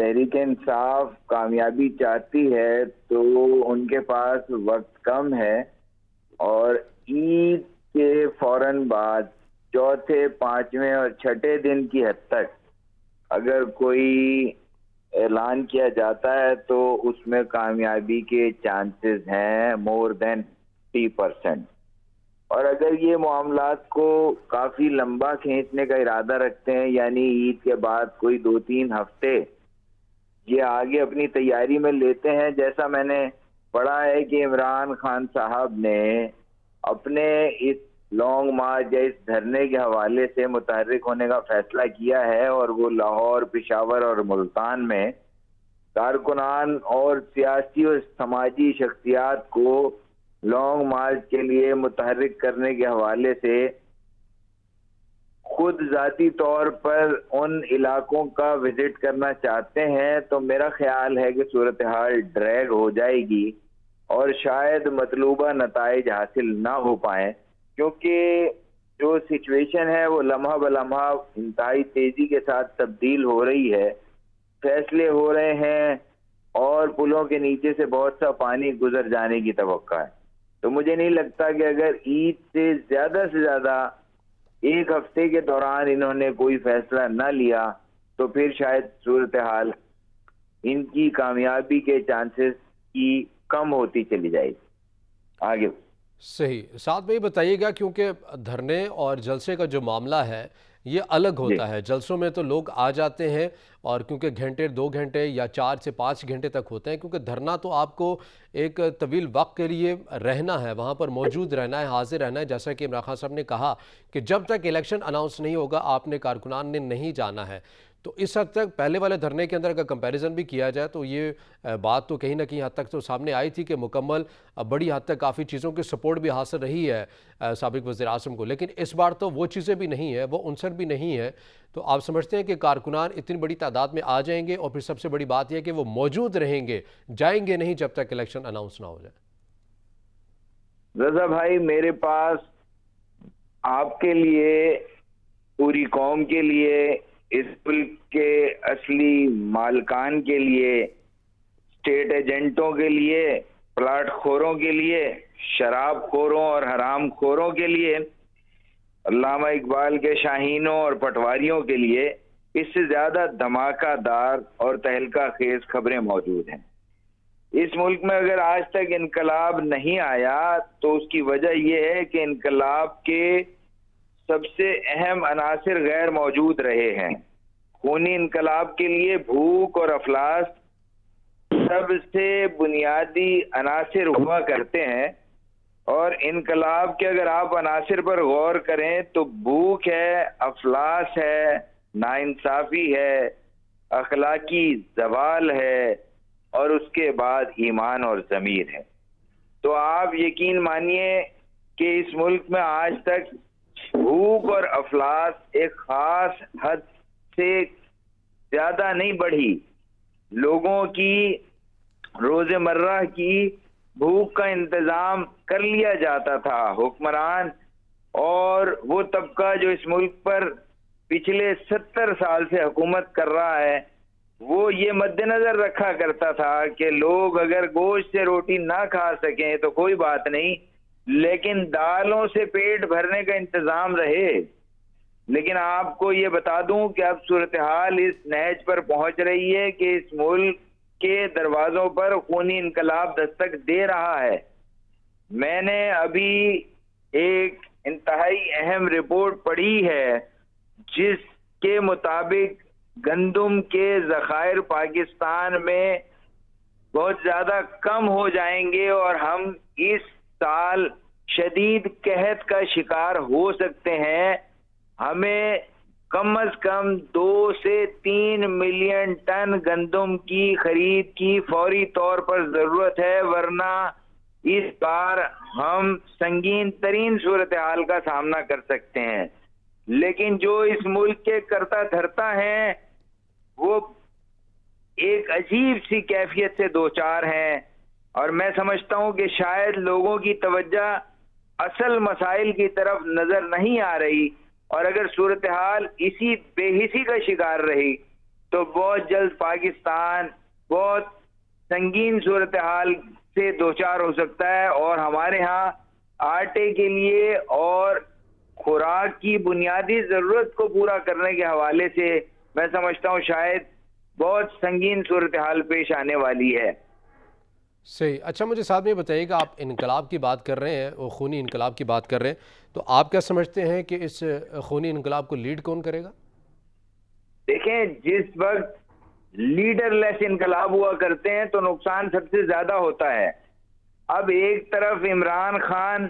تحریک انصاف کامیابی چاہتی ہے تو ان کے پاس وقت کم ہے، اور عید کے فوراً بعد چوتھے، پانچویں اور چھٹے دن کی حد تک اگر کوئی اعلان کیا جاتا ہے تو اس میں کامیابی کے چانسز ہیں مور دین 30%۔ اور اگر یہ معاملات کو کافی لمبا کھینچنے کا ارادہ رکھتے ہیں، یعنی عید کے بعد کوئی 2-3 ہفتے یہ آگے اپنی تیاری میں لیتے ہیں، جیسا میں نے پڑھا ہے کہ عمران خان صاحب نے اپنے اس لانگ مارچ یا اس دھرنے کے حوالے سے متحرک ہونے کا فیصلہ کیا ہے، اور وہ لاہور، پشاور اور ملتان میں کارکنان اور سیاسی اور سماجی شخصیات کو لانگ مارچ کے لیے متحرک کرنے کے حوالے سے خود ذاتی طور پر ان علاقوں کا وزٹ کرنا چاہتے ہیں۔ تو میرا خیال ہے کہ صورتحال ڈریگ ہو جائے گی اور شاید مطلوبہ نتائج حاصل نہ ہو پائیں، کیونکہ جو سچویشن ہے وہ لمحہ بلمحہ انتہائی تیزی کے ساتھ تبدیل ہو رہی ہے، فیصلے ہو رہے ہیں اور پلوں کے نیچے سے بہت سا پانی گزر جانے کی توقع ہے۔ تو مجھے نہیں لگتا کہ اگر عید سے زیادہ ایک ہفتے کے دوران انہوں نے کوئی فیصلہ نہ لیا تو پھر شاید صورتحال ان کی کامیابی کے چانسز کی کم ہوتی چلی جائے گی۔ آگے صحیح، ساتھ میں یہ بتائیے گا، کیونکہ دھرنے اور جلسے کا جو معاملہ ہے یہ الگ ہوتا ہے۔ جلسوں میں تو لوگ آ جاتے ہیں، اور کیونکہ گھنٹے 2 گھنٹے یا 4 سے 5 گھنٹے تک ہوتے ہیں، کیونکہ دھرنا تو آپ کو ایک طویل وقت کے لیے رہنا ہے، وہاں پر موجود رہنا ہے، حاضر رہنا ہے۔ جیسا کہ عمران خان صاحب نے کہا کہ جب تک الیکشن اناؤنس نہیں ہوگا آپ نے کارکنان نے نہیں جانا ہے۔ تو اس حد تک پہلے والے دھرنے کے اندر اگر کمپیریزن بھی کیا جائے تو یہ بات تو کہیں نہ کہیں حد تک تو سامنے آئی تھی کہ مکمل بڑی حد تک کافی چیزوں کی سپورٹ بھی حاصل رہی ہے سابق وزیر اعظم کو، لیکن اس بار تو وہ چیزیں بھی نہیں ہیں، وہ عنصر بھی نہیں ہے۔ تو آپ سمجھتے ہیں کہ کارکنان اتنی بڑی تعداد میں آ جائیں گے، اور پھر سب سے بڑی بات یہ ہے کہ وہ موجود رہیں گے، جائیں گے نہیں جب تک الیکشن اناؤنس نہ ہو جائے؟ رضا بھائی، میرے پاس آپ کے لیے، پوری قوم کے لیے، اس ملک کے اصلی مالکان کے لیے، اسٹیٹ ایجنٹوں کے لیے، پلاٹ خوروں کے لیے، شراب خوروں اور حرام خوروں کے لیے، علامہ اقبال کے شاہینوں اور پٹواریوں کے لیے اس سے زیادہ دھماکہ دار اور تہلکہ خیز خبریں موجود ہیں۔ اس ملک میں اگر آج تک انقلاب نہیں آیا تو اس کی وجہ یہ ہے کہ انقلاب کے سب سے اہم عناصر غیر موجود رہے ہیں۔ خونی انقلاب کے لیے بھوک اور افلاس سب سے بنیادی عناصر ہوا کرتے ہیں، اور انقلاب کے اگر آپ عناصر پر غور کریں تو بھوک ہے، افلاس ہے، ناانصافی ہے، اخلاقی زوال ہے، اور اس کے بعد ایمان اور ضمیر ہے۔ تو آپ یقین مانیے کہ اس ملک میں آج تک بھوک اور افلاس ایک خاص حد سے زیادہ نہیں بڑھی۔ لوگوں کی روزمرہ کی بھوک کا انتظام کر لیا جاتا تھا۔ حکمران اور وہ طبقہ جو اس ملک پر پچھلے 70 سال سے حکومت کر رہا ہے، وہ یہ مد نظر رکھا کرتا تھا کہ لوگ اگر گوشت سے روٹی نہ کھا سکیں تو کوئی بات نہیں، لیکن دالوں سے پیٹ بھرنے کا انتظام رہے۔ لیکن آپ کو یہ بتا دوں کہ اب صورتحال اس نہج پر پہنچ رہی ہے کہ اس ملک کے دروازوں پر خونی انقلاب دستک دے رہا ہے۔ میں نے ابھی ایک انتہائی اہم رپورٹ پڑھی ہے جس کے مطابق گندم کے ذخائر پاکستان میں بہت زیادہ کم ہو جائیں گے، اور ہم اس سال شدید قحط کا شکار ہو سکتے ہیں۔ ہمیں کم از کم 2 سے 3 ملین ٹن گندم کی خرید کی فوری طور پر ضرورت ہے، ورنہ اس بار ہم سنگین ترین صورتحال کا سامنا کر سکتے ہیں۔ لیکن جو اس ملک کے کرتا دھرتا ہیں وہ ایک عجیب سی کیفیت سے دوچار ہیں، اور میں سمجھتا ہوں کہ شاید لوگوں کی توجہ اصل مسائل کی طرف نظر نہیں آ رہی، اور اگر صورتحال اسی بے حسی کا شکار رہی تو بہت جلد پاکستان بہت سنگین صورتحال سے دوچار ہو سکتا ہے، اور ہمارے ہاں آٹے کے لیے اور خوراک کی بنیادی ضرورت کو پورا کرنے کے حوالے سے میں سمجھتا ہوں شاید بہت سنگین صورتحال پیش آنے والی ہے۔ صحیح۔ اچھا مجھے ساتھ میں بتائیے گا، آپ انقلاب کی بات کر رہے ہیں، وہ خونی انقلاب کی بات کر رہے ہیں، تو آپ کیا سمجھتے ہیں کہ اس خونی انقلاب کو لیڈ کون کرے گا؟ دیکھیں، جس وقت لیڈر لیس انقلاب ہوا کرتے ہیں تو نقصان سب سے زیادہ ہوتا ہے۔ اب ایک طرف عمران خان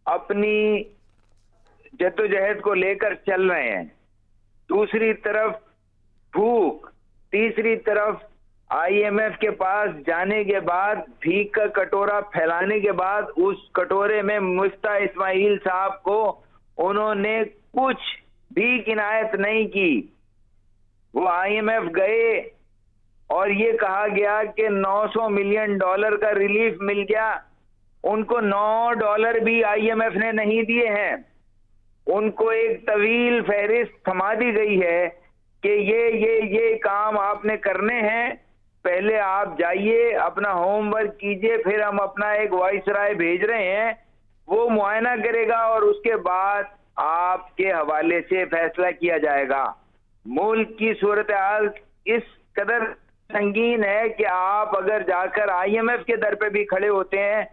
اپنی جدوجہد کو لے کر چل رہے ہیں، دوسری طرف بھوک، تیسری طرف آئی ایم ایف کے پاس جانے کے بعد بھیک کا کٹورا پھیلانے کے بعد اس کٹورے میں مفتاح اسماعیل صاحب کو انہوں نے کچھ بھی عنایت نہیں کی۔ وہ آئی ایم ایف گئے اور یہ کہا گیا کہ $900 ملین کا ریلیف مل گیا، ان کو $9 بھی آئی ایم ایف نے نہیں دیے ہیں۔ ان کو ایک طویل فہرست تھما دی گئی ہے کہ یہ کام آپ نے کرنے ہیں، پہلے آپ جائیے اپنا ہوم ورک کیجئے، پھر ہم اپنا ایک وائس رائے بھیج رہے ہیں، وہ معائنہ کرے گا اور اس کے بعد آپ کے حوالے سے فیصلہ کیا جائے گا۔ ملک کی صورتحال اس قدر سنگین ہے کہ آپ اگر جا کر آئی ایم ایف کے در پہ بھی کھڑے ہوتے ہیں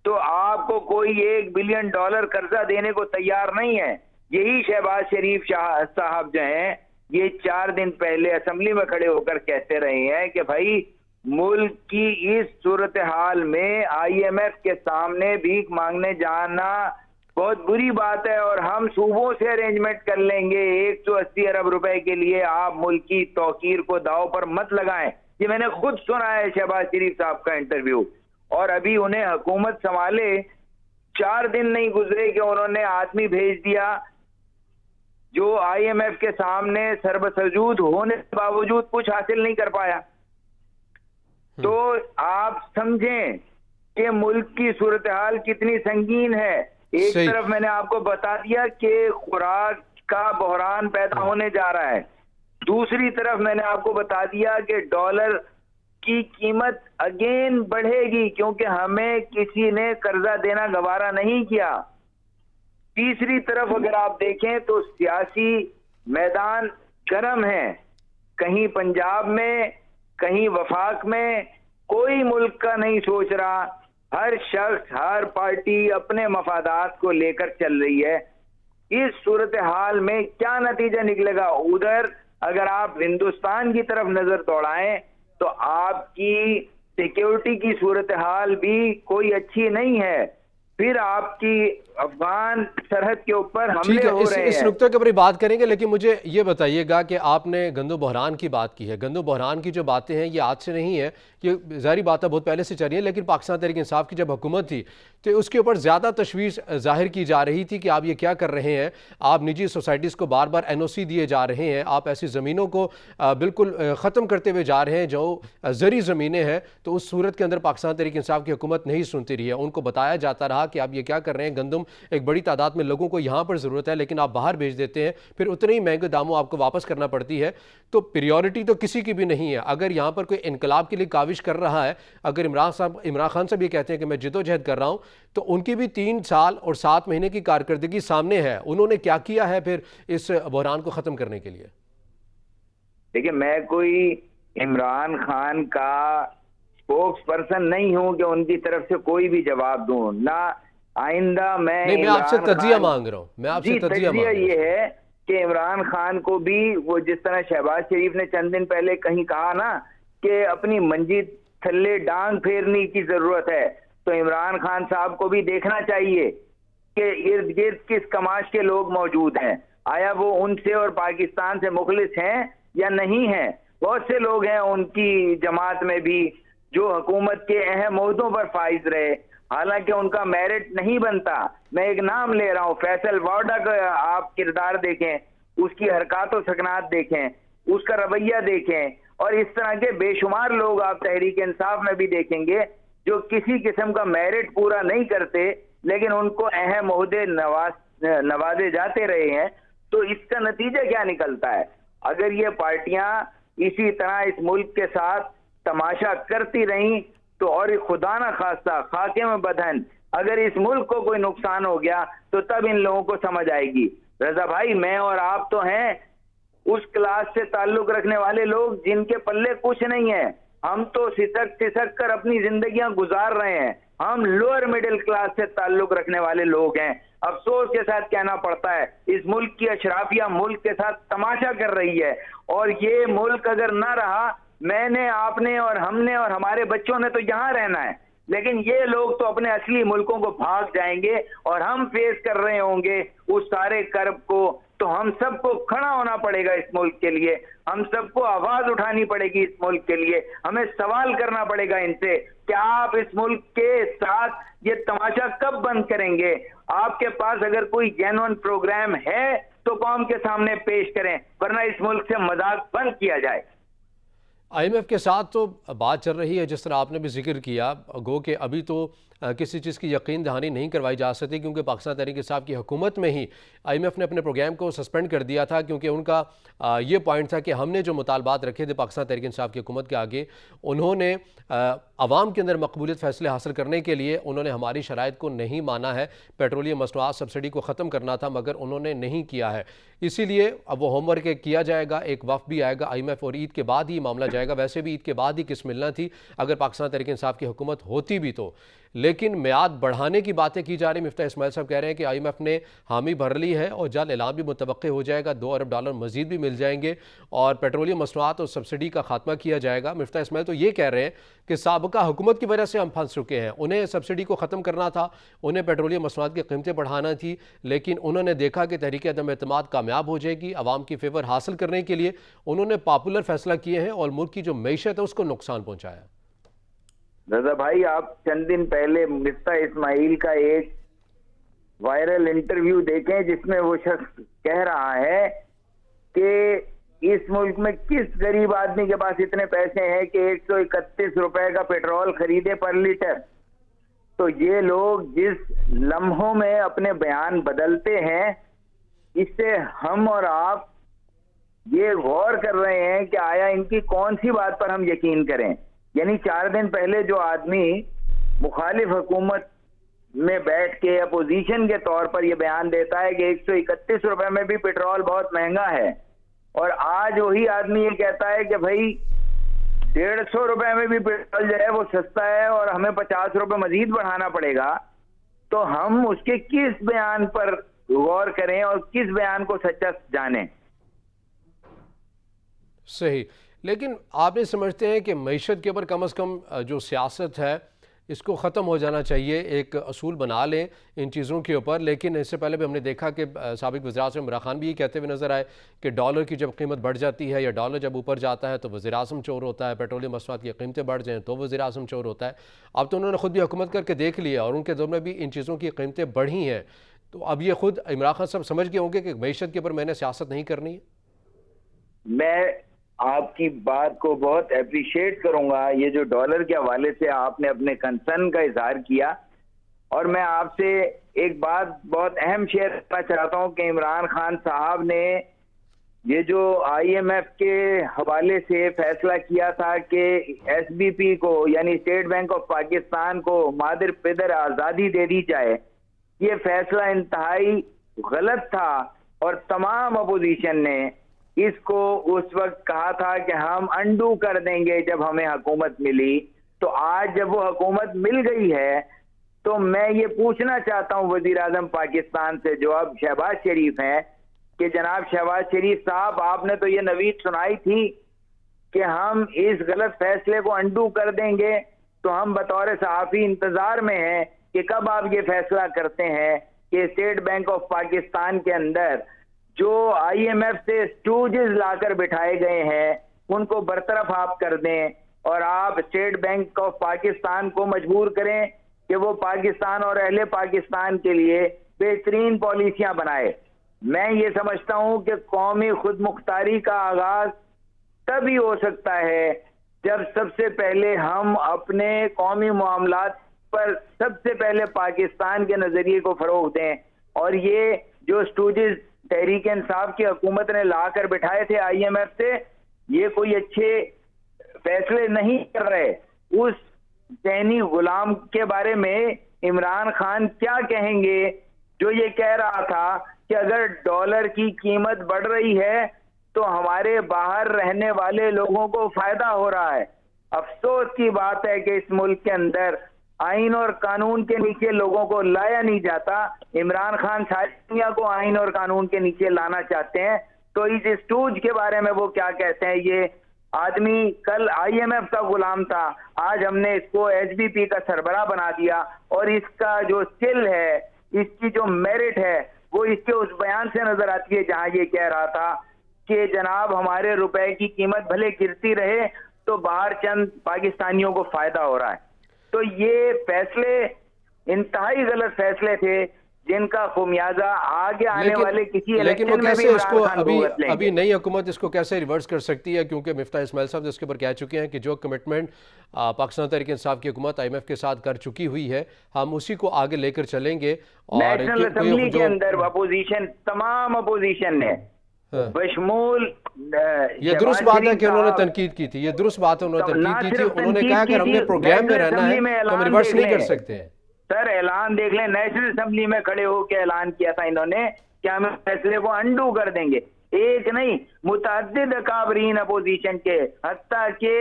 تو آپ کو کوئی $1 بلین قرضہ دینے کو تیار نہیں ہے۔ یہی شہباز شریف صاحب جو ہیں، یہ 4 دن پہلے اسمبلی میں کھڑے ہو کر کہتے رہے ہیں کہ بھائی ملک کی اس صورتحال میں آئی ایم ایف کے سامنے بھیک مانگنے جانا بہت بری بات ہے، اور ہم صوبوں سے ارینجمنٹ کر لیں گے 180 ارب روپے کے لیے، آپ ملک کی توقیر کو داؤ پر مت لگائیں۔ یہ میں نے خود سنا ہے شہباز شریف صاحب کا انٹرویو، اور ابھی انہیں حکومت سنبھالے 4 دن نہیں گزرے کہ انہوں نے آدمی بھیج دیا جو آئی ایم ایف کے سامنے سربسجود ہونے کے باوجود کچھ حاصل نہیں کر پایا۔ تو آپ سمجھیں کہ ملک کی صورتحال کتنی سنگین ہے۔ ایک طرف میں نے آپ کو بتا دیا کہ خوراک کا بحران پیدا ہونے جا رہا ہے، دوسری طرف میں نے آپ کو بتا دیا کہ ڈالر کی قیمت اگین بڑھے گی کیونکہ ہمیں کسی نے قرضہ دینا گوارا نہیں کیا، تیسری طرف اگر آپ دیکھیں تو سیاسی میدان گرم ہے، کہیں پنجاب میں کہیں وفاق میں، کوئی ملک کا نہیں سوچ رہا، ہر شخص ہر پارٹی اپنے مفادات کو لے کر چل رہی ہے۔ اس صورتحال میں کیا نتیجہ نکلے گا؟ ادھر اگر آپ ہندوستان کی طرف نظر دوڑائیں تو آپ کی سیکیورٹی کی صورتحال بھی کوئی اچھی نہیں ہے، پھر آپ کی افغان سرحد کے اوپر حملے ہو رہے ہیں۔ اس نقطے کے اوپر بات کریں گے، لیکن مجھے یہ بتائیے گا کہ آپ نے گندم بحران کی بات کی ہے، گندم بحران کی جو باتیں ہیں یہ آج سے نہیں ہے، یہ ظاہری بات ہے بہت پہلے سے چل رہی ہیں، لیکن پاکستان تحریک انصاف کی جب حکومت تھی تو اس کے اوپر زیادہ تشویش ظاہر کی جا رہی تھی کہ آپ یہ کیا کر رہے ہیں، آپ نجی سوسائٹیز کو بار بار این او سی دیے جا رہے ہیں، آپ ایسی زمینوں کو بالکل ختم کرتے ہوئے جا رہے ہیں جو زرعی زمینیں ہیں، تو اس صورت کے اندر پاکستان تحریک انصاف کی حکومت نہیں سنتی رہی ہے، ان کو بتایا جاتا رہا کہ آپ یہ کیا کر رہے ہیں، گندم ایک بڑی تعداد میں لوگوں کو یہاں پر ضرورت ہے لیکن آپ باہر بھیج دیتے ہیں، پھر اتنے ہی مہنگے داموں آپ کو واپس کرنا پڑتی ہے، تو پریورٹی تو کسی کی بھی نہیں ہے۔ اگر یہاں پر کوئی انقلاب کے لیے کاوش کر رہا ہے، اگر عمران خان صاحب یہ کہتے ہیں کہ میں جدوجہد کر رہا ہوں، تو ان کی بھی 3 سال اور 7 مہینے کی کارکردگی سامنے ہے، انہوں نے کیا کیا ہے پھر اس بحران کو ختم کرنے کے لیے؟ دیکھیں، میں کوئی عمران خان کا اسپوکس پرسن نہیں ہوں کہ ان کی طرف سے کوئی بھی جواب دوں، نہ آئندہ میں آپ سے تجزیہ مانگ رہا ہوں، میں آپ سے تجزیہ مانگ رہا ہوں۔ یہ ہے کہ عمران خان کو بھی وہ جس طرح شہباز شریف نے چند دن پہلے کہیں کہا نا کہ اپنی منجی تھلے ڈانگ پھیرنے کی ضرورت ہے، تو عمران خان صاحب کو بھی دیکھنا چاہیے کہ ارد گرد کس کماش کے لوگ موجود ہیں، آیا وہ ان سے اور پاکستان سے مخلص ہیں یا نہیں ہیں۔ بہت سے لوگ ہیں ان کی جماعت میں بھی جو حکومت کے اہم عہدوں پر فائز رہے، حالانکہ ان کا میرٹ نہیں بنتا۔ میں ایک نام لے رہا ہوں، فیصل وارڈا کا آپ کردار دیکھیں، اس کی حرکات و سکنات دیکھیں، اس کا رویہ دیکھیں، اور اس طرح کے بے شمار لوگ آپ تحریک انصاف میں بھی دیکھیں گے جو کسی قسم کا میرٹ پورا نہیں کرتے لیکن ان کو اہم عہدے نوازے جاتے رہے ہیں۔ تو اس کا نتیجہ کیا نکلتا ہے؟ اگر یہ پارٹیاں اسی طرح اس ملک کے ساتھ تماشا کرتی رہیں تو اور خدا نہ خواستہ خاکے میں بدہن اگر اس ملک کو کوئی نقصان ہو گیا تو تب ان لوگوں کو سمجھ آئے گی۔ رضا بھائی، میں اور آپ تو ہیں اس کلاس سے تعلق رکھنے والے لوگ جن کے پلے کچھ نہیں ہے۔ ہم تو سسک کر اپنی زندگیاں گزار رہے ہیں۔ ہم لوئر مڈل کلاس سے تعلق رکھنے والے لوگ ہیں۔ افسوس کے ساتھ کہنا پڑتا ہے اس ملک کی اشرافیہ ملک کے ساتھ تماشا کر رہی ہے، اور یہ ملک اگر نہ رہا، میں نے، آپ نے اور ہم نے اور ہمارے بچوں نے تو یہاں رہنا ہے، لیکن یہ لوگ تو اپنے اصلی ملکوں کو بھاگ جائیں گے اور ہم فیس کر رہے ہوں گے اس سارے کرب کو۔ تو ہم سب کو کھڑا ہونا پڑے گا اس ملک کے لیے، ہم سب کو آواز اٹھانی پڑے گی اس ملک کے لیے، ہمیں سوال کرنا پڑے گا ان سے کہ آپ اس ملک کے ساتھ یہ تماشا کب بند کریں گے؟ آپ کے پاس اگر کوئی جینوئن پروگرام ہے تو قوم کے سامنے پیش کریں، ورنہ اس ملک سے مذاق بند کیا جائے۔ آئی ایم ایف کے ساتھ تو بات چل رہی ہے، جس طرح آپ نے بھی ذکر کیا، گو کہ ابھی تو کسی چیز کی یقین دہانی نہیں کروائی جا سکتی، کیونکہ پاکستان تحریک انصاف کی حکومت میں ہی آئی ایم ایف نے اپنے پروگرام کو سسپینڈ کر دیا تھا، کیونکہ ان کا یہ پوائنٹ تھا کہ ہم نے جو مطالبات رکھے تھے پاکستان تحریک انصاف کی حکومت کے آگے، انہوں نے عوام کے اندر مقبولیت فیصلے حاصل کرنے کے لیے انہوں نے ہماری شرائط کو نہیں مانا ہے۔ پیٹرولیم مصنوعات سبسڈی کو ختم کرنا تھا مگر انہوں نے نہیں کیا ہے، اسی لیے اب وہ ہوم ورک کیا جائے گا، ایک وفد بھی آئے گا آئی ایم ایف، اور عید کے بعد ہی معاملہ جائے گا۔ ویسے بھی عید کے بعد ہی کس ملنا تھی اگر پاکستان تحریک انصاف کی حکومت ہوتی بھی تو، لیکن میعاد بڑھانے کی باتیں کی جا رہی۔ مفتاح اسماعیل صاحب کہہ رہے ہیں کہ آئی ایم ایف نے حامی بھر لی ہے اور جلد اعلان بھی متوقع ہو جائے گا، $2 ارب مزید بھی مل جائیں گے اور پیٹرولیم مصنوعات اور سبسڈی کا خاتمہ کیا جائے گا۔ مفتاح اسماعیل تو یہ کہہ رہے ہیں کہ سابقہ حکومت کی وجہ سے ہم پھنس چکے ہیں، انہیں سبسڈی کو ختم کرنا تھا، انہیں پیٹرولیم مصنوعات کی قیمتیں بڑھانا تھی، لیکن انہوں نے دیکھا کہ تحریک عدم اعتماد کامیاب ہو جائے گی، عوام کی فیور حاصل کرنے کے لیے انہوں نے پاپولر فیصلہ کیے ہیں اور ملک کی جو معیشت ہے اس کو نقصان پہنچایا۔ رضا بھائی، آپ چند دن پہلے مفتاح اسماعیل کا ایک وائرل انٹرویو دیکھیں جس میں وہ شخص کہہ رہا ہے کہ اس ملک میں کس غریب آدمی کے پاس اتنے پیسے ہیں کہ 131 روپے کا پیٹرول خریدے پر لیٹر۔ تو یہ لوگ جس لمحوں میں اپنے بیان بدلتے ہیں، اس سے ہم اور آپ یہ غور کر رہے ہیں کہ آیا ان کی کون سی بات پر ہم یقین کریں۔ یعنی 4 دن پہلے جو آدمی مخالف حکومت میں بیٹھ کے اپوزیشن کے طور پر یہ بیان دیتا ہے کہ 131 روپے میں بھی پیٹرول بہت مہنگا ہے، اور آج وہی آدمی یہ کہتا ہے کہ بھائی 150 روپے میں بھی پیٹرول جو ہے وہ سستا ہے اور ہمیں 50 روپے مزید بڑھانا پڑے گا، تو ہم اس کے کس بیان پر غور کریں اور کس بیان کو سچا جانیں؟ صحیح، لیکن آپ نہیں سمجھتے ہیں کہ معیشت کے اوپر کم از کم جو سیاست ہے اس کو ختم ہو جانا چاہیے، ایک اصول بنا لیں ان چیزوں کے اوپر؟ لیکن اس سے پہلے بھی ہم نے دیکھا کہ سابق وزیر اعظم عمران خان بھی یہ کہتے ہوئے نظر آئے کہ ڈالر کی جب قیمت بڑھ جاتی ہے یا ڈالر جب اوپر جاتا ہے تو وزیر اعظم چور ہوتا ہے، پیٹرولیم مصنوعات کی قیمتیں بڑھ جائیں تو وزیر اعظم چور ہوتا ہے۔ اب تو انہوں نے خود بھی حکومت کر کے دیکھ لیا اور ان کے دور میں بھی ان چیزوں کی قیمتیں بڑھی ہیں، تو اب یہ خود عمران خان صاحب سمجھ گئے ہوں گے کہ معیشت کے اوپر میں نے سیاست نہیں کرنی ہے۔ میں آپ کی بات کو بہت اپریشیٹ کروں گا، یہ جو ڈالر کے حوالے سے آپ نے اپنے کنسرن کا اظہار کیا، اور میں آپ سے ایک بات بہت اہم شیئر کرنا چاہتا ہوں کہ عمران خان صاحب نے یہ جو آئی ایم ایف کے حوالے سے فیصلہ کیا تھا کہ ایس بی پی کو یعنی اسٹیٹ بینک آف پاکستان کو مادر پدر آزادی دے دی جائے، یہ فیصلہ انتہائی غلط تھا، اور تمام اپوزیشن نے اس کو اس وقت کہا تھا کہ ہم انڈو کر دیں گے جب ہمیں حکومت ملی۔ تو آج جب وہ حکومت مل گئی ہے تو میں یہ پوچھنا چاہتا ہوں وزیر اعظم پاکستان سے جو اب شہباز شریف ہیں کہ جناب شہباز شریف صاحب، آپ نے تو یہ نوید سنائی تھی کہ ہم اس غلط فیصلے کو انڈو کر دیں گے، تو ہم بطور صحافی انتظار میں ہیں کہ کب آپ یہ فیصلہ کرتے ہیں کہ اسٹیٹ بینک آف پاکستان کے اندر جو آئی ایم ایف سے اسٹوجز لا کر بٹھائے گئے ہیں ان کو برطرف آپ کر دیں، اور آپ اسٹیٹ بینک آف پاکستان کو مجبور کریں کہ وہ پاکستان اور اہل پاکستان کے لیے بہترین پالیسیاں بنائے۔ میں یہ سمجھتا ہوں کہ قومی خود مختاری کا آغاز تب ہی ہو سکتا ہے جب سب سے پہلے ہم اپنے قومی معاملات پر سب سے پہلے پاکستان کے نظریے کو فروغ دیں، اور یہ جو اسٹوجز تحریک انصاف کی حکومت نے لا کر بٹھائے تھے آئی ایم ایف سے، یہ کوئی اچھے فیصلے نہیں کر رہے. اس چینی غلام کے بارے میں عمران خان کیا کہیں گے جو یہ کہہ رہا تھا کہ اگر ڈالر کی قیمت بڑھ رہی ہے تو ہمارے باہر رہنے والے لوگوں کو فائدہ ہو رہا ہے. افسوس کی بات ہے کہ اس ملک کے اندر آئین اور قانون کے نیچے لوگوں کو لایا نہیں جاتا. عمران خان ساری دنیا کو آئین اور قانون کے نیچے لانا چاہتے ہیں. تو اس اسٹوج کے بارے میں وہ کیا کہتے ہیں؟ یہ آدمی کل آئی ایم ایف کا غلام تھا, آج ہم نے اس کو ایچ بی پی کا سربراہ بنا دیا, اور اس کا جو اسکل ہے, اس کی جو میرٹ ہے, وہ اس کے اس بیان سے نظر آتی ہے جہاں یہ کہہ رہا تھا کہ جناب ہمارے روپے کی قیمت بھلے گرتی رہے تو باہر چند پاکستانیوں کو فائدہ ہو رہا ہے. تو یہ فیصلے انتہائی غلط فیصلے تھے جن کا خمیازہ آگے آنے والے کسی لیکن وہ الیکشن میں بھی کیسے اس کو عمران خان بھگت لیں گے. ابھی نئی حکومت اس کو کیسے ریورس کر سکتی ہے؟ کیونکہ مفتاح اسماعیل صاحب اس کے اوپر کہہ چکے ہیں کہ جو کمٹمنٹ پاکستان تحریک انصاف کی حکومت آئی ایم ایف کے ساتھ کر چکی ہوئی ہے, ہم اسی کو آگے لے کر چلیں گے. اور نیشنل اسمبلی کے اندر اپوزیشن, تمام اپوزیشن نے بشمول یہ درست بات ہے کہ انہوں نے تنقید کی تھی, یہ درست بات ہے, انہوں نے تنقید کی تھی. انہوں نے کہا کہ ہم نے پروگرام میں رہنا ہے تو ہم ریورس نہیں کر سکتے ہیں. سر اعلان دیکھ لیں, نیشنل اسمبلی میں کھڑے ہو کے اعلان کیا تھا انہوں نے کہ ہم فیصلے کو انڈو کر دیں گے. ایک نہیں, متعدد اکابرین اپوزیشن کے, حتیٰ کہ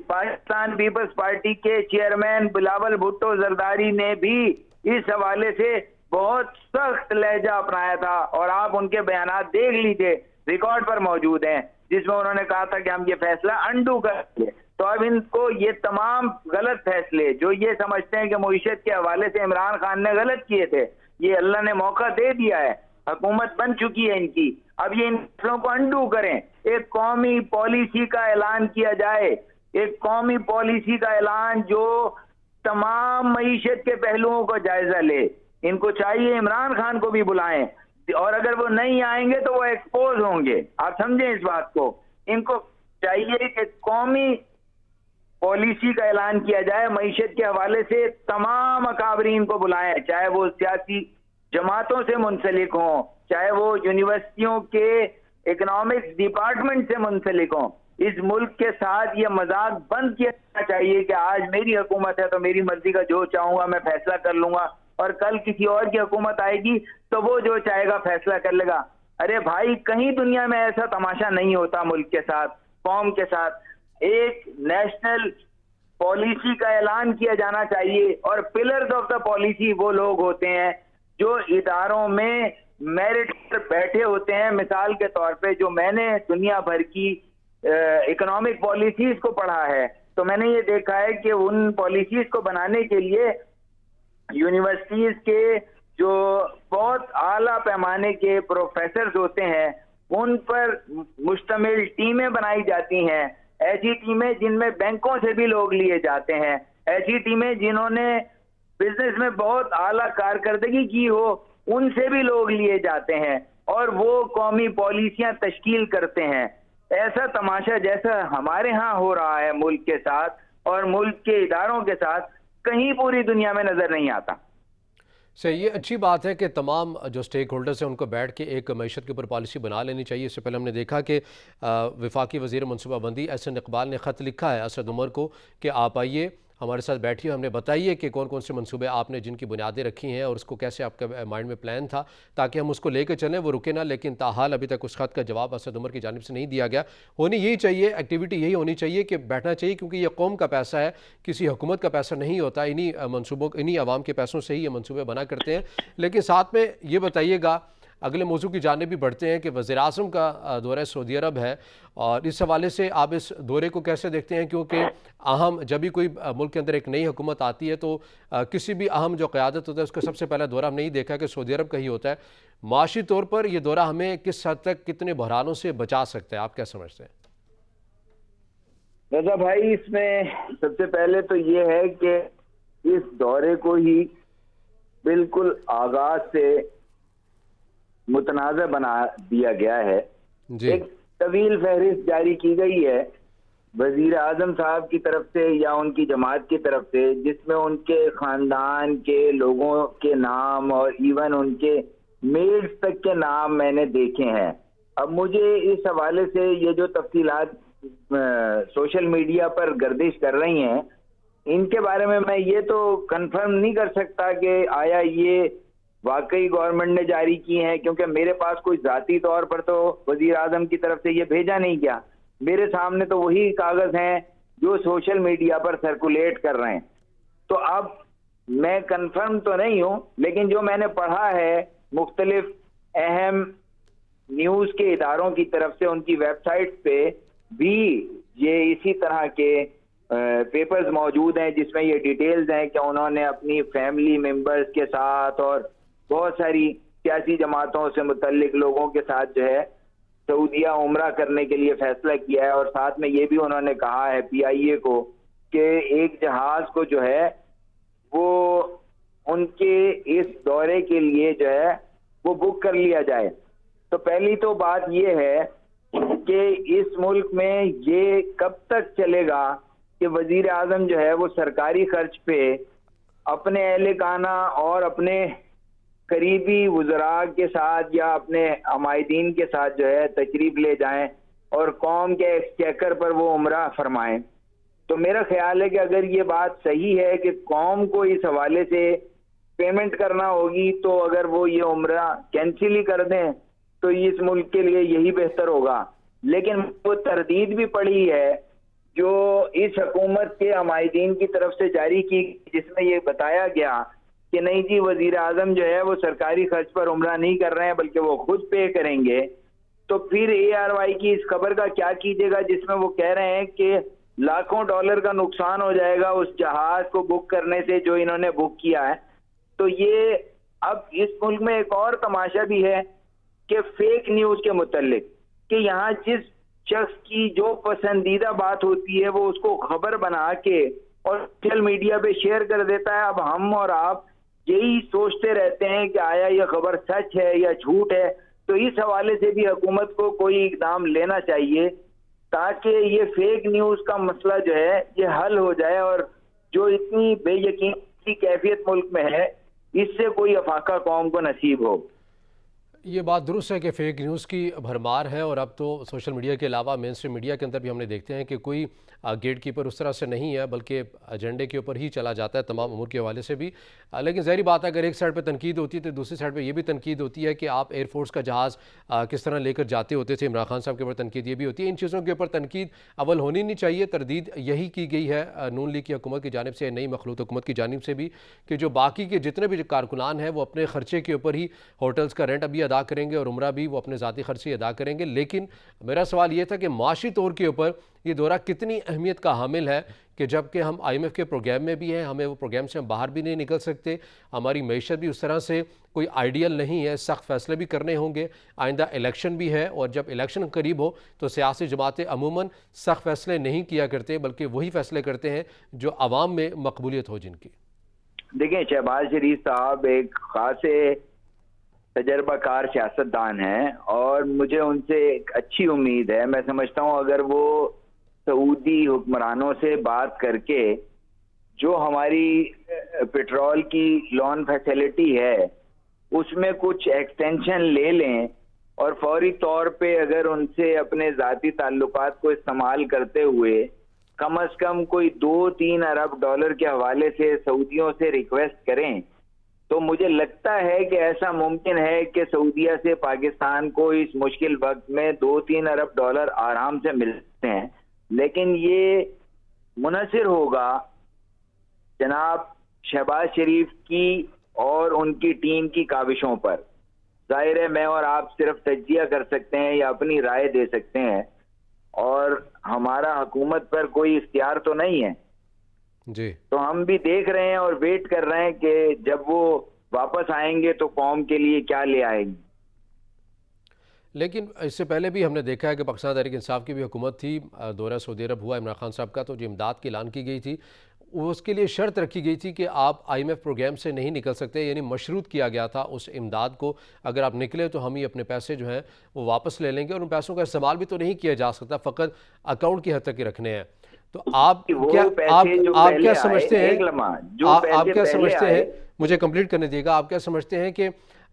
پاکستان پیپلز پارٹی کے چیئرمین بلاول بھٹو زرداری نے بھی اس حوالے سے بہت سخت لہجہ اپنایا تھا, اور آپ ان کے بیانات دیکھ لیجئے, ریکارڈ پر موجود ہیں, جس میں انہوں نے کہا تھا کہ ہم یہ فیصلہ انڈو کر دیں. تو اب ان کو یہ تمام غلط فیصلے جو یہ سمجھتے ہیں کہ معیشت کے حوالے سے عمران خان نے غلط کیے تھے, یہ اللہ نے موقع دے دیا ہے, حکومت بن چکی ہے ان کی, اب یہ ان فیصلوں کو انڈو کریں. ایک قومی پالیسی کا اعلان کیا جائے, ایک قومی پالیسی کا اعلان جو تمام معیشت کے پہلوؤں کو جائزہ لے. ان کو چاہیے عمران خان کو بھی بلائیں, اور اگر وہ نہیں آئیں گے تو وہ ایکسپوز ہوں گے. آپ سمجھیں اس بات کو. ان کو چاہیے کہ قومی پالیسی کا اعلان کیا جائے, معیشت کے حوالے سے تمام اکابرین کو بلائیں, چاہے وہ سیاسی جماعتوں سے منسلک ہوں, چاہے وہ یونیورسٹیوں کے اکنامکس ڈپارٹمنٹ سے منسلک ہوں. اس ملک کے ساتھ یہ مذاق بند کیا جانا چاہیے کہ آج میری حکومت ہے تو میری مرضی کا جو چاہوں گا میں فیصلہ کر لوں گا, اور کل کسی اور کی حکومت آئے گی تو وہ جو چاہے گا فیصلہ کر لے گا. ارے بھائی, کہیں دنیا میں ایسا تماشا نہیں ہوتا ملک کے ساتھ, قوم کے ساتھ. ایک نیشنل پالیسی کا اعلان کیا جانا چاہیے, اور پلرز آف دا پالیسی وہ لوگ ہوتے ہیں جو اداروں میں میرٹ پر بیٹھے ہوتے ہیں. مثال کے طور پہ جو میں نے دنیا بھر کی اکنامک پالیسیز کو پڑھا ہے, تو میں نے یہ دیکھا ہے کہ ان پالیسیز کو بنانے کے لیے یونیورسٹیز کے جو بہت اعلیٰ پیمانے کے پروفیسرز ہوتے ہیں ان پر مشتمل ٹیمیں بنائی جاتی ہیں. ایسی ٹیمیں جن میں بینکوں سے بھی لوگ لیے جاتے ہیں, ایسی ٹیمیں جنہوں نے بزنس میں بہت اعلیٰ کارکردگی کی ہو ان سے بھی لوگ لیے جاتے ہیں, اور وہ قومی پالیسیاں تشکیل کرتے ہیں. ایسا تماشا جیسا ہمارے ہاں ہو رہا ہے ملک کے ساتھ اور ملک کے اداروں کے ساتھ, کہیں پوری دنیا میں نظر نہیں آتا. صحیح, یہ اچھی بات ہے کہ تمام جو سٹیک ہولڈرز ہیں ان کو بیٹھ کے ایک معیشت کے اوپر پالیسی بنا لینی چاہیے. اس سے پہلے ہم نے دیکھا کہ وفاقی وزیر منصوبہ بندی احسن اقبال نے خط لکھا ہے اسد عمر کو کہ آپ آئیے ہمارے ساتھ بیٹھیے, ہم نے بتائیے کہ کون کون سے منصوبے آپ نے جن کی بنیادیں رکھی ہیں اور اس کو کیسے آپ کے مائنڈ میں پلان تھا تاکہ ہم اس کو لے کے چلیں. وہ رکے نہ, لیکن تاحال ابھی تک اس خط کا جواب اسد عمر کی جانب سے نہیں دیا گیا. ہونی یہی چاہیے, ایکٹیویٹی یہی ہونی چاہیے کہ بیٹھنا چاہیے, کیونکہ یہ قوم کا پیسہ ہے, کسی حکومت کا پیسہ نہیں ہوتا. انہی منصوبوں, انہی عوام کے پیسوں سے ہی یہ منصوبے بنا کرتے ہیں. لیکن ساتھ میں یہ بتائیے گا, اگلے موضوع کی جانب بھی بڑھتے ہیں کہ وزیر اعظم کا دورہ سعودی عرب ہے, اور اس حوالے سے آپ اس دورے کو کیسے دیکھتے ہیں؟ کیونکہ اہم جب بھی کوئی ملک کے اندر ایک نئی حکومت آتی ہے تو کسی بھی اہم جو قیادت ہوتا ہے اس کا سب سے پہلا دورہ ہم نہیں دیکھا کہ سعودی عرب کا ہی ہوتا ہے. معاشی طور پر یہ دورہ ہمیں کس حد تک کتنے بحرانوں سے بچا سکتا ہے, آپ کیا سمجھتے ہیں؟ رضا بھائی, اس میں سب سے پہلے تو یہ ہے کہ اس دورے کو ہی بالکل آغاز سے متنازع بنا دیا گیا ہے. ایک طویل فہرست جاری کی گئی ہے وزیر اعظم صاحب کی طرف سے یا ان کی جماعت کی طرف سے, جس میں ان کے خاندان کے لوگوں کے نام اور ایون ان کے میڈز تک کے نام میں نے دیکھے ہیں. اب مجھے اس حوالے سے یہ جو تفصیلات سوشل میڈیا پر گردش کر رہی ہیں ان کے بارے میں یہ تو کنفرم نہیں کر سکتا کہ آیا یہ واقعی گورنمنٹ نے جاری کی ہیں، کیونکہ میرے پاس کوئی ذاتی طور پر تو وزیر اعظم کی طرف سے یہ بھیجا نہیں گیا. میرے سامنے تو وہی کاغذ ہیں جو سوشل میڈیا پر سرکولیٹ کر رہے ہیں. تو اب میں کنفرم تو نہیں ہوں، لیکن جو میں نے پڑھا ہے مختلف اہم نیوز کے اداروں کی طرف سے ان کی ویب سائٹ پہ بھی یہ اسی طرح کے پیپرز موجود ہیں جس میں یہ ڈیٹیلز ہیں کہ انہوں نے اپنی فیملی ممبرز کے ساتھ اور بہت ساری سیاسی جماعتوں سے متعلق لوگوں کے ساتھ جو ہے سعودیہ عمرہ کرنے کے لیے فیصلہ کیا ہے. اور ساتھ میں یہ بھی انہوں نے کہا ہے پی آئی اے کو کہ ایک جہاز کو جو ہے وہ ان کے اس دورے کے لیے جو ہے وہ بک کر لیا جائے. تو پہلی تو بات یہ ہے کہ اس ملک میں یہ کب تک چلے گا کہ وزیر اعظم جو ہے وہ سرکاری خرچ پہ اپنے اہل خانہ اور اپنے قریبی وزراء کے ساتھ یا اپنے عمائدین کے ساتھ جو ہے تشریف لے جائیں اور قوم کے ایکسچیکر پر وہ عمرہ فرمائیں. تو میرا خیال ہے کہ اگر یہ بات صحیح ہے کہ قوم کو اس حوالے سے پیمنٹ کرنا ہوگی تو اگر وہ یہ عمرہ کینسل ہی کر دیں تو اس ملک کے لیے یہی بہتر ہوگا. لیکن وہ تردید بھی پڑی ہے جو اس حکومت کے عمائدین کی طرف سے جاری کی جس میں یہ بتایا گیا کہ نہیں جی وزیر اعظم جو ہے وہ سرکاری خرچ پر عمرہ نہیں کر رہے ہیں بلکہ وہ خود پے کریں گے. تو پھر اے آر وائی کی اس خبر کا کیا کیجیے گا جس میں وہ کہہ رہے ہیں کہ لاکھوں ڈالر کا نقصان ہو جائے گا اس جہاز کو بک کرنے سے جو انہوں نے بک کیا ہے. تو یہ اب اس ملک میں ایک اور تماشا بھی ہے کہ فیک نیوز کے متعلق کہ یہاں جس شخص کی جو پسندیدہ بات ہوتی ہے وہ اس کو خبر بنا کے اور سوشل میڈیا پہ شیئر کر دیتا ہے. اب ہم اور آپ یہی سوچتے رہتے ہیں کہ آیا یہ خبر سچ ہے یا جھوٹ ہے. تو اس حوالے سے بھی حکومت کو کوئی اقدام لینا چاہیے تاکہ یہ فیک نیوز کا مسئلہ جو ہے یہ حل ہو جائے اور جو اتنی بے یقین کی کیفیت ملک میں ہے اس سے کوئی افاقہ قوم کو نصیب ہو. یہ بات درست ہے کہ فیک نیوز کی بھرمار ہے اور اب تو سوشل میڈیا کے علاوہ مین اسٹریم میڈیا کے اندر بھی ہم نے دیکھتے ہیں کہ کوئی گیٹ کیپر اس طرح سے نہیں ہے بلکہ ایجنڈے کے اوپر ہی چلا جاتا ہے تمام امور کے حوالے سے بھی. لیکن ظاہری بات ہے اگر ایک سائڈ پہ تنقید ہوتی ہے تو دوسری سائڈ پہ یہ بھی تنقید ہوتی ہے کہ آپ ایئر فورس کا جہاز کس طرح لے کر جاتے ہوتے تھے. عمران خان صاحب کے اوپر تنقید یہ بھی ہوتی ہے. ان چیزوں کے اوپر تنقید اول ہونی نہیں چاہیے. تردید یہی کی گئی ہے نون لیگ کی حکومت کی جانب سے نئی مخلوط حکومت کی جانب سے بھی کہ جو باقی کے جتنے بھی کارکنان ہیں وہ اپنے خرچے کے اوپر ہی ہوٹلز کا رینٹ ابھی ادا کریں گے اور عمرہ بھی وہ اپنے ذاتی خرچ سے ادا کریں گے. لیکن میرا سوال یہ تھا کہ معاشی طور کے اوپر یہ دورہ کتنی اہمیت کا حامل ہے کہ جب کہ ہم آئی ایم ایف کے پروگرام میں بھی ہیں, ہمیں وہ پروگرام سے ہم باہر بھی نہیں نکل سکتے, ہماری معیشت بھی اس طرح سے کوئی آئیڈیل نہیں ہے, سخت فیصلے بھی کرنے ہوں گے, آئندہ الیکشن بھی ہے اور جب الیکشن قریب ہو تو سیاسی جماعتیں عموماً سخت فیصلے نہیں کیا کرتے بلکہ وہی فیصلے کرتے ہیں جو عوام میں مقبولیت ہو جن کی. دیکھیں شہباز شریف صاحب ایک خاص تجربہ کار سیاستدان ہیں اور مجھے ان سے ایک اچھی امید ہے. میں سمجھتا ہوں اگر وہ سعودی حکمرانوں سے بات کر کے جو ہماری پیٹرول کی لون فیسلٹی ہے اس میں کچھ ایکسٹینشن لے لیں اور فوری طور پہ اگر ان سے اپنے ذاتی تعلقات کو استعمال کرتے ہوئے کم از کم کوئی 2-3 ارب ڈالر کے حوالے سے سعودیوں سے ریکویسٹ کریں تو مجھے لگتا ہے کہ ایسا ممکن ہے کہ سعودیہ سے پاکستان کو اس مشکل وقت میں 2-3 ارب ڈالر آرام سے ملتے ہیں. لیکن یہ منحصر ہوگا جناب شہباز شریف کی اور ان کی ٹیم کی کاوشوں پر. ظاہر ہے میں اور آپ صرف تجزیہ کر سکتے ہیں یا اپنی رائے دے سکتے ہیں اور ہمارا حکومت پر کوئی اختیار تو نہیں ہے جی. تو ہم بھی دیکھ رہے ہیں اور ویٹ کر رہے ہیں کہ جب وہ واپس آئیں گے تو قوم کے لیے کیا لے آئیں گے. لیکن اس سے پہلے بھی ہم نے دیکھا ہے کہ پاکستان تحریک انصاف کی بھی حکومت تھی, دورہ سعودی عرب ہوا عمران خان صاحب کا, تو جو امداد کی اعلان کی گئی تھی اس کے لیے شرط رکھی گئی تھی کہ آپ آئی ایم ایف پروگرام سے نہیں نکل سکتے, یعنی مشروط کیا گیا تھا اس امداد کو, اگر آپ نکلے تو ہم ہی اپنے پیسے جو ہیں وہ واپس لے لیں گے اور ان پیسوں کا استعمال بھی تو نہیں کیا جا سکتا, فقط اکاؤنٹ کی حد تک ہی رکھنے ہیں. تو آپ کیا سمجھتے ہیں, آپ کیا سمجھتے ہیں, مجھے کمپلیٹ کرنے دیے گا, آپ کیا سمجھتے ہیں کہ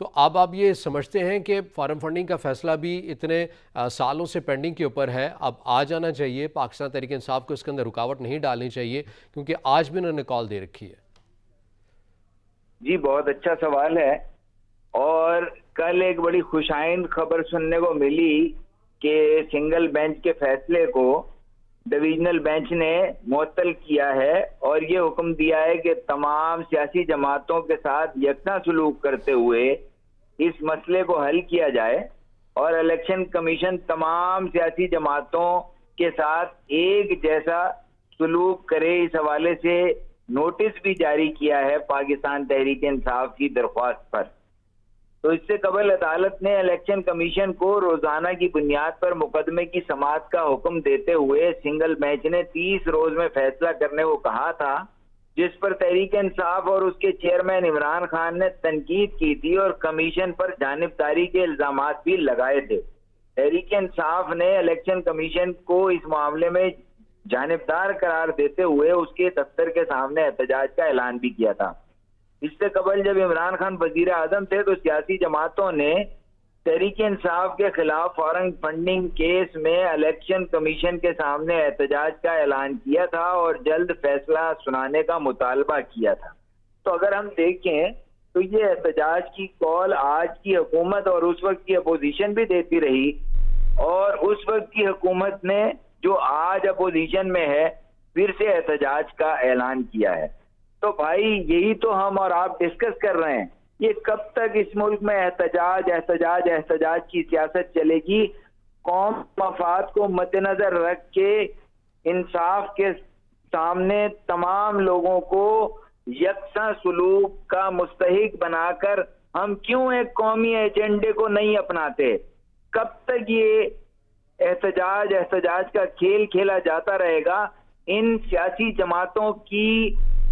تو اب آپ یہ سمجھتے ہیں کہ فارم فنڈنگ کا فیصلہ بھی اتنے سالوں سے پینڈنگ کے اوپر ہے، اب آ جانا چاہیے، پاکستان تحریک انصاف کو اس کے اندر رکاوٹ نہیں ڈالنی چاہیے، کیونکہ آج بھی انہوں نے کال دے رکھی ہے؟ جی بہت اچھا سوال ہے، اور کل ایک بڑی خوشائند خبر سننے کو ملی کہ سنگل بینچ کے فیصلے کو ڈویژنل بینچ نے معطل کیا ہے اور یہ حکم دیا ہے کہ تمام سیاسی جماعتوں کے ساتھ یکساں سلوک کرتے ہوئے اس مسئلے کو حل کیا جائے، اور الیکشن کمیشن تمام سیاسی جماعتوں کے ساتھ ایک جیسا سلوک کرے۔ اس حوالے سے نوٹس بھی جاری کیا ہے پاکستان تحریک انصاف کی درخواست پر۔ تو اس سے قبل عدالت نے الیکشن کمیشن کو روزانہ کی بنیاد پر مقدمے کی سماعت کا حکم دیتے ہوئے سنگل بینچ نے 30 روز میں فیصلہ کرنے کو کہا تھا، جس پر تحریک انصاف اور اس کے چیئرمین عمران خان نے تنقید کی تھی اور کمیشن پر جانبداری کے الزامات بھی لگائے تھے۔ تحریک انصاف نے الیکشن کمیشن کو اس معاملے میں جانبدار قرار دیتے ہوئے اس کے دفتر کے سامنے احتجاج کا اعلان بھی کیا تھا۔ اس سے قبل جب عمران خان وزیر اعظم تھے تو سیاسی جماعتوں نے تحریک انصاف کے خلاف فارم فنڈنگ کیس میں الیکشن کمیشن کے سامنے احتجاج کا اعلان کیا تھا اور جلد فیصلہ سنانے کا مطالبہ کیا تھا۔ تو اگر ہم دیکھیں تو یہ احتجاج کی کال آج کی حکومت اور اس وقت کی اپوزیشن بھی دیتی رہی، اور اس وقت کی حکومت نے جو آج اپوزیشن میں ہے پھر سے احتجاج کا اعلان کیا ہے۔ تو بھائی یہی تو ہم اور آپ ڈسکس کر رہے ہیں، یہ کب تک اس ملک میں احتجاج احتجاج احتجاج کی سیاست چلے گی؟ قوم مفاد کو مد نظر رکھ کے انصاف کے سامنے تمام لوگوں کو یکساں سلوک کا مستحق بنا کر ہم کیوں ایک قومی ایجنڈے کو نہیں اپناتے؟ کب تک یہ احتجاج احتجاج کا کھیل کھیلا جاتا رہے گا؟ ان سیاسی جماعتوں کی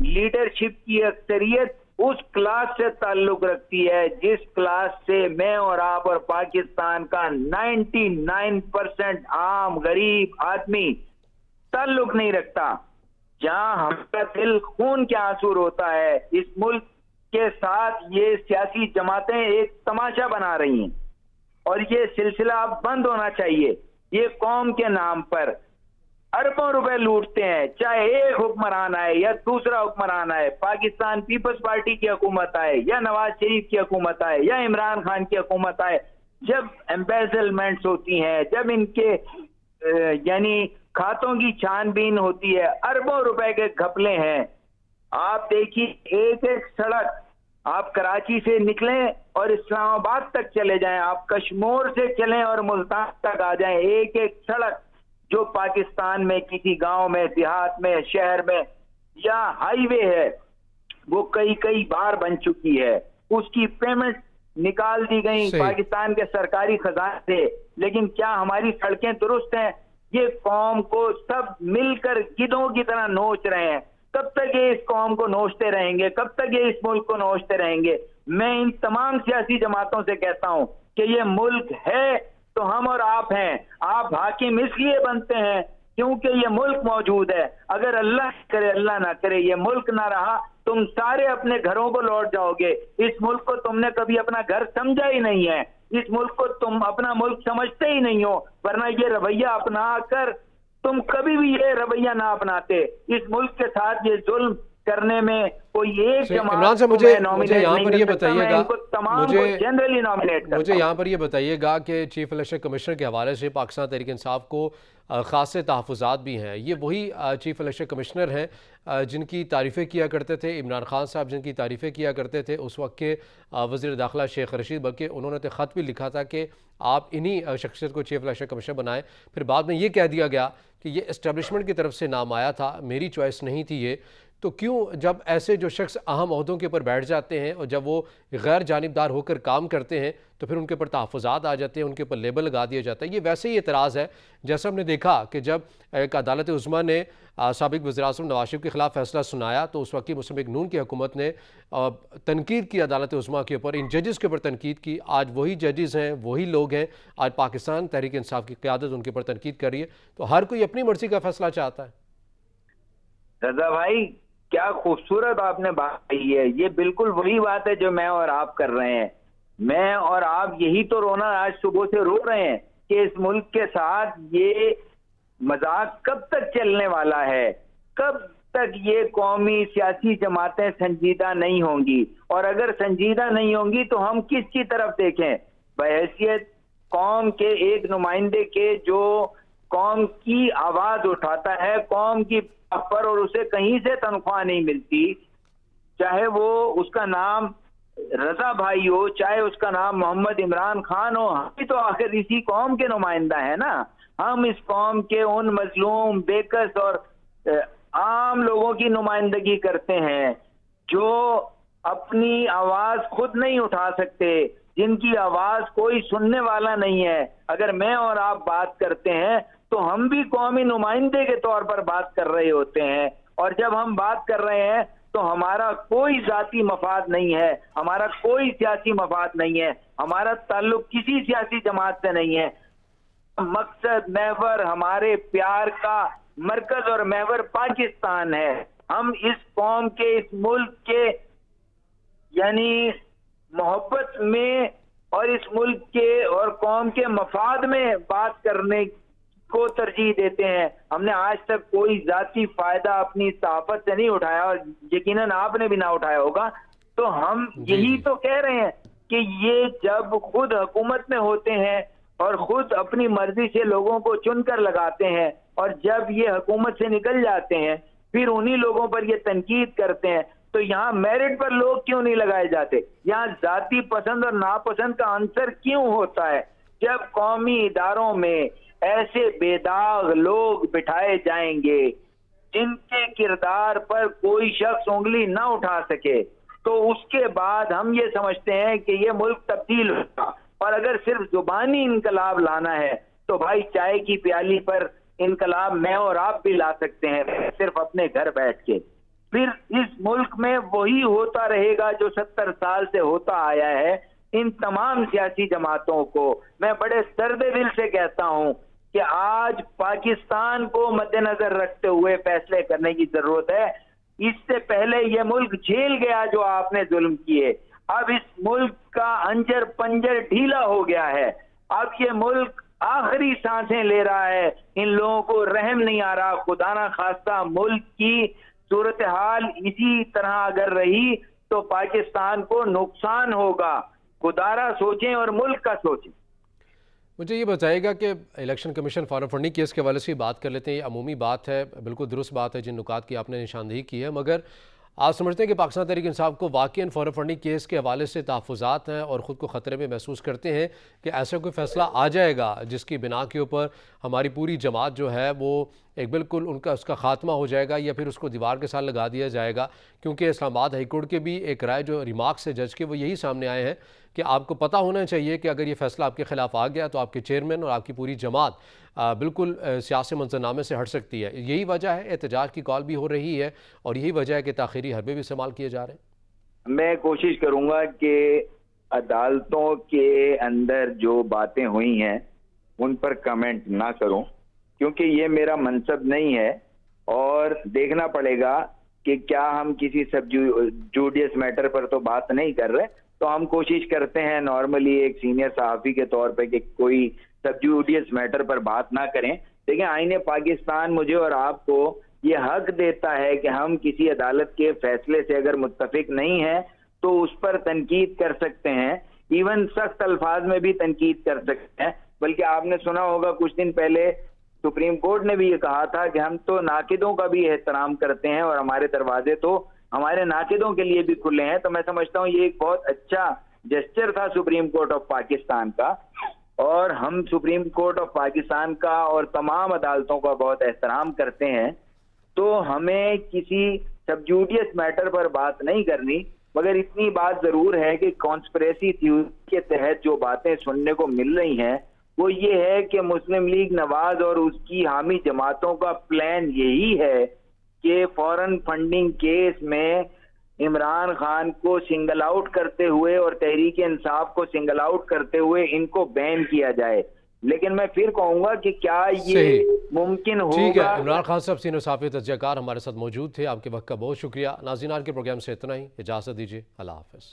لیڈرشپ کی اکثریت اس کلاس سے تعلق رکھتی ہے جس کلاس سے میں اور آپ اور پاکستان کا 99% عام غریب آدمی تعلق نہیں رکھتا، جہاں ہمارا دل خون کے آنسو ہوتا ہے۔ اس ملک کے ساتھ یہ سیاسی جماعتیں ایک تماشا بنا رہی ہیں، اور یہ سلسلہ اب بند ہونا چاہیے۔ یہ قوم کے نام پر اربوں روپے لوٹتے ہیں، چاہے ایک حکمران آئے یا دوسرا حکمران آئے، پاکستان پیپلز پارٹی کی حکومت آئے یا نواز شریف کی حکومت آئے یا عمران خان کی حکومت آئے، جب ایمبیزلمنٹس ہوتی ہیں، جب ان کے یعنی کھاتوں کی چھان بین ہوتی ہے، اربوں روپے کے گھپلے ہیں۔ آپ دیکھیے ایک ایک سڑک، آپ کراچی سے نکلیں اور اسلام آباد تک چلے جائیں، آپ کشمور سے چلیں اور ملتان تک آ جائیں، ایک ایک سڑک جو پاکستان میں کسی گاؤں میں، دیہات میں، شہر میں یا ہائی وے ہے، وہ کئی بار بن چکی ہے، اس کی پیمنٹ نکال دی گئی پاکستان کے سرکاری خزانے سے، لیکن کیا ہماری سڑکیں درست ہیں؟ یہ قوم کو سب مل کر گدھوں کی طرح نوچ رہے ہیں۔ کب تک یہ اس قوم کو نوچتے رہیں گے؟ کب تک یہ اس ملک کو نوچتے رہیں گے؟ میں ان تمام سیاسی جماعتوں سے کہتا ہوں کہ یہ ملک ہے تو ہم اور آپ ہیں۔ آپ حاکم اس لیے بنتے ہیں کیونکہ یہ ملک موجود ہے۔ اگر اللہ کرے اللہ نہ کرے یہ ملک نہ رہا، تم سارے اپنے گھروں کو لوٹ جاؤ گے۔ اس ملک کو تم نے کبھی اپنا گھر سمجھا ہی نہیں ہے، اس ملک کو تم اپنا ملک سمجھتے ہی نہیں ہو، ورنہ یہ رویہ اپنا کر تم کبھی بھی یہ رویہ نہ اپناتے۔ اس ملک کے ساتھ یہ ظلم کرنے میں کوئی ایک جماعت عمران صاحب مجھے یہاں پر یہ بتائیے گا، مجھے یہاں پر یہ بتائیے گا کہ چیف الیکشن کمشنر کے حوالے سے پاکستان تحریک انصاف کو خاصے تحفظات بھی ہیں۔ یہ وہی چیف الیکشن کمشنر ہیں جن کی تعریفیں کیا کرتے تھے عمران خان صاحب، جن کی تعریفیں کیا کرتے تھے اس وقت کے وزیر داخلہ شیخ رشید، بلکہ انہوں نے تو خط بھی لکھا تھا کہ آپ انہی شخصیت کو چیف الیکشن کمشنر بنائیں۔ پھر بعد میں یہ کہہ دیا گیا کہ یہ اسٹیبلشمنٹ کی طرف سے نام آیا تھا، میری چوائس نہیں تھی یہ۔ تو کیوں جب ایسے جو شخص اہم عہدوں کے اوپر بیٹھ جاتے ہیں اور جب وہ غیر جانبدار ہو کر کام کرتے ہیں تو پھر ان کے اوپر تحفظات آ جاتے ہیں، ان کے اوپر لیبل لگا دیا جاتا ہے؟ یہ ویسے ہی اعتراض ہے جیسا ہم نے دیکھا کہ جب ایک عدالت عظمیٰ نے سابق وزیر اعظم نواز شریف کے خلاف فیصلہ سنایا تو اس وقت کی مسلم لیگ نون کی حکومت نے تنقید کی عدالت عظمیٰ کے اوپر، ان ججز کے اوپر تنقید کی۔ آج وہی ججز ہیں، وہی لوگ ہیں، آج پاکستان تحریک انصاف کی قیادت ان کے اوپر تنقید کر رہی ہے۔ تو ہر کوئی اپنی مرضی کا فیصلہ چاہتا ہے۔ رضا بھائی کیا خوبصورت آپ نے بات کہی ہے، یہ بالکل وہی بات ہے جو میں اور آپ کر رہے ہیں۔ میں اور آپ یہی تو رونا آج صبح سے رو رہے ہیں کہ اس ملک کے ساتھ یہ مذاق کب تک چلنے والا ہے، کب تک یہ قومی سیاسی جماعتیں سنجیدہ نہیں ہوں گی، اور اگر سنجیدہ نہیں ہوں گی تو ہم کس کی طرف دیکھیں؟ بحیثیت قوم کے ایک نمائندے کے جو قوم کی آواز اٹھاتا ہے، قوم کی پر، اور اسے کہیں سے تنخواہ نہیں ملتی، چاہے وہ اس کا نام رضا بھائی ہو، چاہے اس کا نام محمد عمران خان ہو، ہم بھی تو آخر اسی قوم کے نمائندہ ہیں نا۔ ہم اس قوم کے ان مظلوم، بےکس اور عام لوگوں کی نمائندگی کرتے ہیں جو اپنی آواز خود نہیں اٹھا سکتے، جن کی آواز کوئی سننے والا نہیں ہے۔ اگر میں اور آپ بات کرتے ہیں تو ہم بھی قومی نمائندے کے طور پر بات کر رہے ہوتے ہیں، اور جب ہم بات کر رہے ہیں تو ہمارا کوئی ذاتی مفاد نہیں ہے، ہمارا کوئی سیاسی مفاد نہیں ہے، ہمارا تعلق کسی سیاسی جماعت سے نہیں ہے۔ مقصد، محور، ہمارے پیار کا مرکز اور محور پاکستان ہے۔ ہم اس قوم کے، اس ملک کے یعنی محبت میں اور اس ملک کے اور قوم کے مفاد میں بات کرنے کو ترجیح دیتے ہیں۔ ہم نے آج تک کوئی ذاتی فائدہ اپنی صحافت سے نہیں اٹھایا، اور یقیناً آپ نے بھی نہ اٹھایا ہوگا۔ تو ہم یہی تو کہہ رہے ہیں کہ یہ جب خود حکومت میں ہوتے ہیں اور خود اپنی مرضی سے لوگوں کو چن کر لگاتے ہیں، اور جب یہ حکومت سے نکل جاتے ہیں پھر انہی لوگوں پر یہ تنقید کرتے ہیں، تو یہاں میرٹ پر لوگ کیوں نہیں لگائے جاتے؟ یہاں ذاتی پسند اور ناپسند کا عنصر کیوں ہوتا ہے؟ جب قومی اداروں میں ایسے بے داغ لوگ بٹھائے جائیں گے جن کے کردار پر کوئی شخص انگلی نہ اٹھا سکے، تو اس کے بعد ہم یہ سمجھتے ہیں کہ یہ ملک تبدیل ہوگا۔ اور اگر صرف زبانی انقلاب لانا ہے تو بھائی چائے کی پیالی پر انقلاب میں اور آپ بھی لا سکتے ہیں، صرف اپنے گھر بیٹھ کے۔ پھر اس ملک میں وہی ہوتا رہے گا جو 70 سال سے ہوتا آیا ہے۔ ان تمام سیاسی جماعتوں کو میں بڑے سرد دل سے کہتا ہوں کہ آج پاکستان کو مد نظر رکھتے ہوئے فیصلے کرنے کی ضرورت ہے۔ اس سے پہلے یہ ملک جھیل گیا جو آپ نے ظلم کیے، اب اس ملک کا انجر پنجر ڈھیلا ہو گیا ہے، اب یہ ملک آخری سانسیں لے رہا ہے۔ ان لوگوں کو رحم نہیں آ رہا۔ خدا نہ خواستہ ملک کی صورتحال اسی طرح اگر رہی تو پاکستان کو نقصان ہوگا۔ خدارا سوچیں اور ملک کا سوچیں۔ مجھے یہ بتائیے گا کہ election commission form funding case کے حوالے سے بات کر لیتے ہیں۔ یہ عمومی بات ہے، بالکل درست بات ہے جن نکات کی آپ نے نشاندہی کی ہے، مگر آپ سمجھتے ہیں کہ پاکستان تحریک انصاف کو واقعاً فارم فنڈنگ کیس کے حوالے سے تحفظات ہیں اور خود کو خطرے میں محسوس کرتے ہیں کہ ایسا کوئی فیصلہ آ جائے گا جس کی بنا کے اوپر ہماری پوری جماعت جو ہے وہ ایک بالکل اس کا خاتمہ ہو جائے گا، یا پھر اس کو دیوار کے ساتھ لگا دیا جائے گا؟ کیونکہ اسلام آباد ہائی کورٹ کے بھی ایک رائے جو ریمارکس ہے جج کے وہ یہی سامنے آئے ہیں کہ آپ کو پتہ ہونا چاہیے کہ اگر یہ فیصلہ آپ کے خلاف آ گیا تو آپ کے چیئرمین اور آپ کی پوری جماعت بالکل سیاسی منظرنامے سے ہٹ سکتی ہے۔ یہی وجہ ہے احتجاج کی کال بھی ہو رہی ہے، اور یہی وجہ ہے کہ تاخیری حربے بھی استعمال کیے جا رہے ہیں۔ میں کوشش کروں گا کہ عدالتوں کے اندر جو باتیں ہوئی ہیں ان پر کمنٹ نہ کروں، کیونکہ یہ میرا منصب نہیں ہے، اور دیکھنا پڑے گا کہ کیا ہم کسی سب جوڈیس میٹر پر تو بات نہیں کر رہے، تو ہم کوشش کرتے ہیں نارملی ایک سینئر صحافی کے طور پہ کہ کوئی سب جوڈیس میٹر پر بات نہ کریں۔ لیکن آئین پاکستان مجھے اور آپ کو یہ حق دیتا ہے کہ ہم کسی عدالت کے فیصلے سے اگر متفق نہیں ہیں تو اس پر تنقید کر سکتے ہیں، ایون سخت الفاظ میں بھی تنقید کر سکتے ہیں۔ بلکہ آپ نے سنا ہوگا کچھ دن پہلے سپریم کورٹ نے بھی یہ کہا تھا کہ ہم تو ناقدوں کا بھی احترام کرتے ہیں اور ہمارے دروازے تو ہمارے ناقدوں کے لیے بھی کھلے ہیں۔ تو میں سمجھتا ہوں یہ ایک بہت اچھا جسچر تھا سپریم کورٹ آف پاکستان کا، اور ہم سپریم کورٹ آف پاکستان کا اور تمام عدالتوں کا بہت احترام کرتے ہیں۔ تو ہمیں کسی سب جوڈیس میٹر پر بات نہیں کرنی، مگر اتنی بات ضرور ہے کہ کانسپریسی تھیوری کے تحت جو باتیں سننے کو مل رہی ہیں وہ یہ ہے کہ مسلم لیگ نواز اور اس کی حامی جماعتوں کا پلان یہی ہے کہ فورن فنڈنگ کیس میں عمران خان کو سنگل آؤٹ کرتے ہوئے اور تحریک انصاف کو سنگل آؤٹ کرتے ہوئے ان کو بین کیا جائے۔ لیکن میں پھر کہوں گا کہ کیا یہ ممکن ہوگا؟ ٹھیک ہے، عمران خان صاحب سینئر صحافی تجزیہ کار ہمارے ساتھ موجود تھے، آپ کے وقت کا بہت شکریہ۔ ناظرین، آج کے پروگرام سے اتنا ہی، اجازت دیجیے، اللہ حافظ۔